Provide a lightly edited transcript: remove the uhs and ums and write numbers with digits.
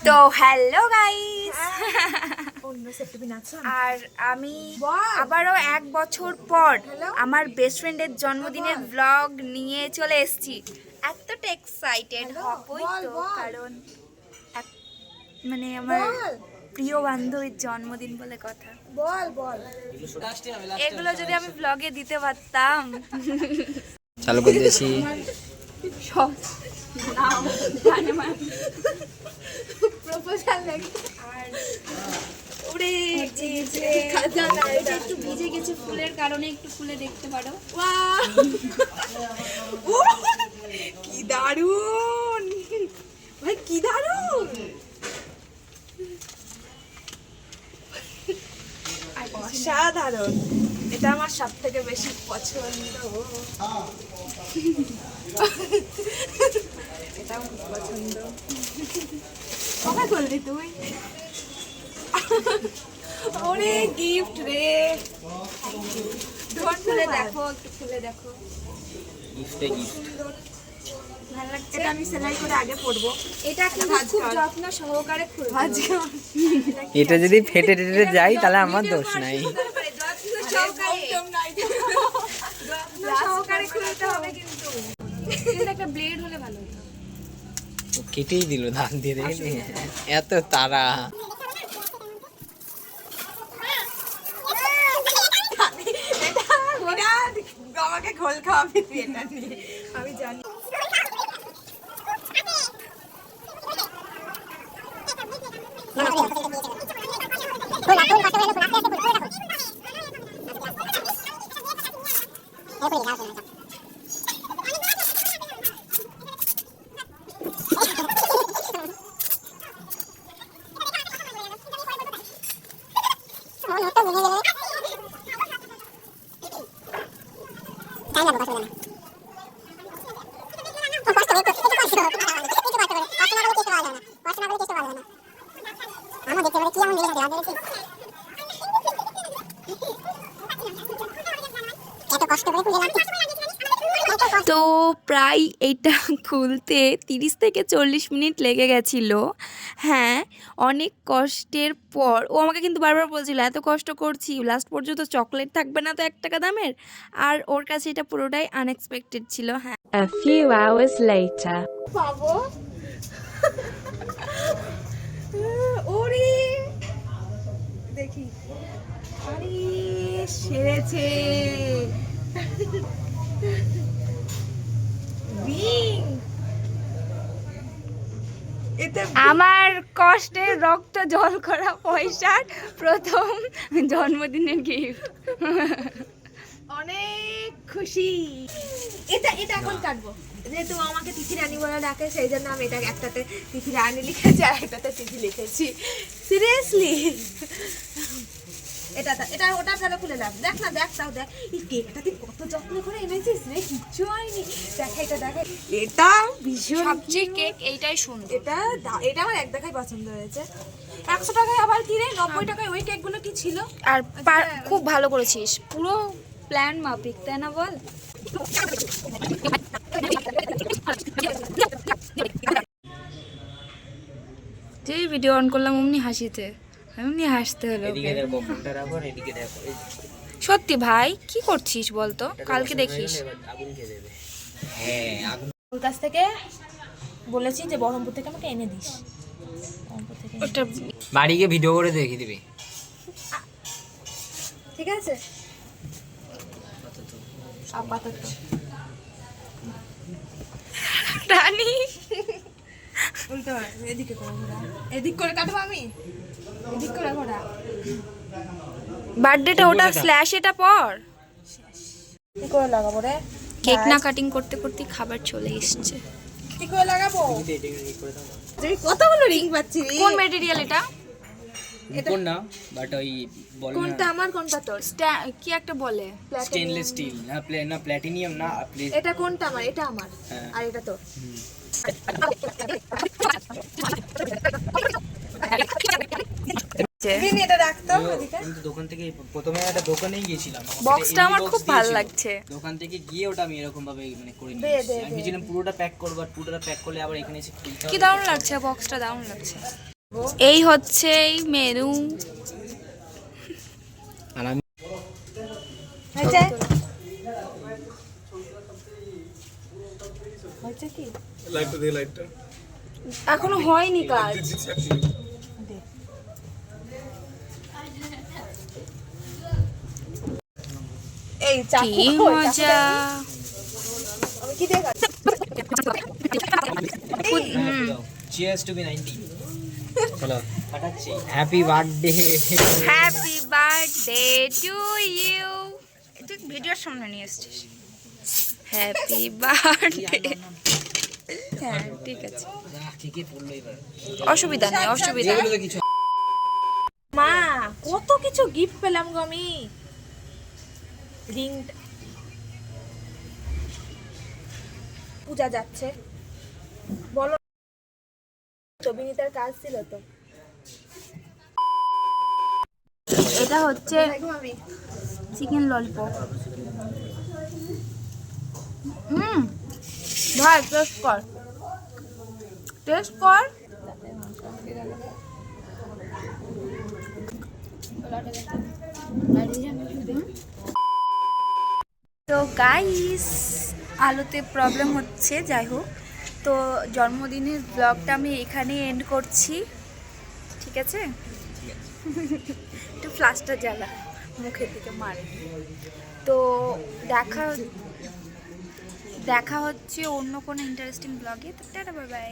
তো hello guys, আর আমি আবারও 1 বছর পর আমার বেস্ট ফ্রেন্ডের জন্মদিনের ব্লগ নিয়ে চলে এসেছি। এতটা এক্সাইটেড হবই তো, কারণ মানে আমার প্রিয় বান্ধবীর জন্মদিন বলে কথা। এগুলো যদি আমি ব্লগে দিতে পারতাম। চালু করে দিয়েছি। সব একটু ভিজে গেছে ফুলের কারণে, একটু ফুলে দেখতে পারো। কি দারুন ভাই, কি দারুন! অসাধারণ, এটা আমার সব থেকে বেশি পছন্দ। এটা আমার পছন্দ। কবে করলি তুই? ওরে গিফট রে! খুলে দেখো, একটু খুলে দেখো। ভালো লাগছে। এটা আমি সেলাই করে আগে পরবো। এটা কিন্তু খুব যত্ন সহকারে খুলবে। এটা যদি ফেটে টেটে যায় তাহলে আমার দোষ নাই। সহকারে খুলতে হবে কিন্তু। একটা ব্লেড হলে ভালো হতো। কেটেই দিল ধান দিয়ে, দেখে এত তারা। আমাকে খোল খাওয়াবি তুই এটা নিয়ে, আমি জানি। তো প্রায় এটা খুলতে 30 থেকে 40 মিনিট লেগে গেছিল। হ্যাঁ, অনেক কষ্টের পর ও আমাকে কিন্তু বারবার বলছিল এত কষ্ট করছি, লাস্ট পর্যন্ত চকলেট থাকবে না তো 1 টাকা দামের। আর ওর কাছে এটা পুরোটাই আনএক্সপেক্টেড ছিল। হ্যাঁ, A few hours later. পাবো ওরে দেখি, আরে সেরেছে। আমার কষ্টের রক্ত জল করা পয়সার প্রথম জন্মদিনের গিফট। অনেক খুশি। এটা এখন কাটবো, যেহেতু আমাকে তিথি রানী বলে ডাকে, সেই জন্য আমি এটা একটাতে তিথি রানী লিখেছি আর একটাতে তিথি লিখেছি। সিরিয়াসলি এটা ওটা ফেলে খুলে লাভ। দেখ না, দেখ তাও দেখ, এই কেকটা তুই কত যত্ন করে এনেছিস রে, কিচ্ছু হয়নি। দেখা এটা, দেখা এটা ভীষণ সবচেয়ে কেক এইটাই সুন্দর। এটা আমার এক দেখাই পছন্দ হয়েছে। 100 টাকায় আবার কি রে, 90 টাকায় ওই কেকগুলো কি ছিল? আর খুব ভালো করেছিস, পুরো প্ল্যান মাফিক, তাই না বল? যেই ভিডিও অন করলাম অমনি হাসিতে, এমনি হাসতে হলো। সত্যি ভাই, কি করছিস বলতো? কালকে দেখিস। ওর কাছ থেকে বলেছি যে বহরমপুর থেকে আমাকে এনে দিস। ওটা বাড়ি গিয়ে ভিডিও করে দেখিয়ে দিবি। ঠিক আছে, আপাতত রানী উল্টো এদিকে করে ঘোরা, এদিক করে কাটবো আমি, এদিক করে ঘোরা। বার্থডেটা ওটা স্ল্যাশ এটা পর। কি করে লাগাবো রে? কেক না কাটিং করতে করতে খাবার চলে এসেছে। কি করে লাগাবো? তুই কতগুলো রিং পাচ্ছি রে। কোন ম্যাটেরিয়াল এটা? কোন না, বাট ওই বল না, কোনটা আমার কোনটা তোর? কি একটা বলে, স্টেনলেস স্টিল না, প্ল্যাটিনিয়াম না। এটা কোনটা আমার? এটা আমার, আর এটা তোর। এটা রাখতো কিন্তু দোকান থেকে প্রথমে একটা দোকানেই গিয়েছিলাম, বক্সটা আমার খুব ভালো লাগছে। দোকান থেকে গিয়ে ওটা আমি এরকম ভাবে মানে করে নিয়েছি। আমি ভেবেছিলাম পুরোটা প্যাক করবো, আর পুরোটা প্যাক করলে আবার এখানে এসে কি দারুণ লাগছে, বক্সটা দারুণ লাগছে। এই হচ্ছে মেনু। আর আমি হয়েছে হয়েছে কি লাইটটা দে লাইটটা এখনো হয়নি কাজ। এই চাকু কি কই? মজা। আমি কি দিয়ে খাচ্ছি? চিয়ার্স টু বি 90 চলো ফাটাচ্ছি happy birthday happy birthday to you. তুই ভিডিওর সামনে নিয়ে এসছিস। Happy birthday. হ্যাঁ ঠিক আছে, কেকে পড়লো এবার অসুবিধা নেই, অসুবিধা যেগুলো তো কিছু মা কত কিছু গিফট পেলাম গো আমি। রিং পূজা যাচ্ছে বলো তো, বিনীতার কাজ ছিল তো। এটা হচ্ছে আমি চিকেন ললিপপ। ভাই টেস্ট কর, টেস্ট কর। তো গাইস আলোতে প্রবলেম হচ্ছে, যাই হোক। তো জন্মদিনের ব্লগটা আমি এখানে এন্ড করছি, ঠিক আছে? একটু ফ্লাশটা জ্বালা, মুখের দিকে মারে। তো দেখা হচ্ছে অন্য কোনো ইন্টারেস্টিং ব্লগে। তো টাটা, বাই বাই।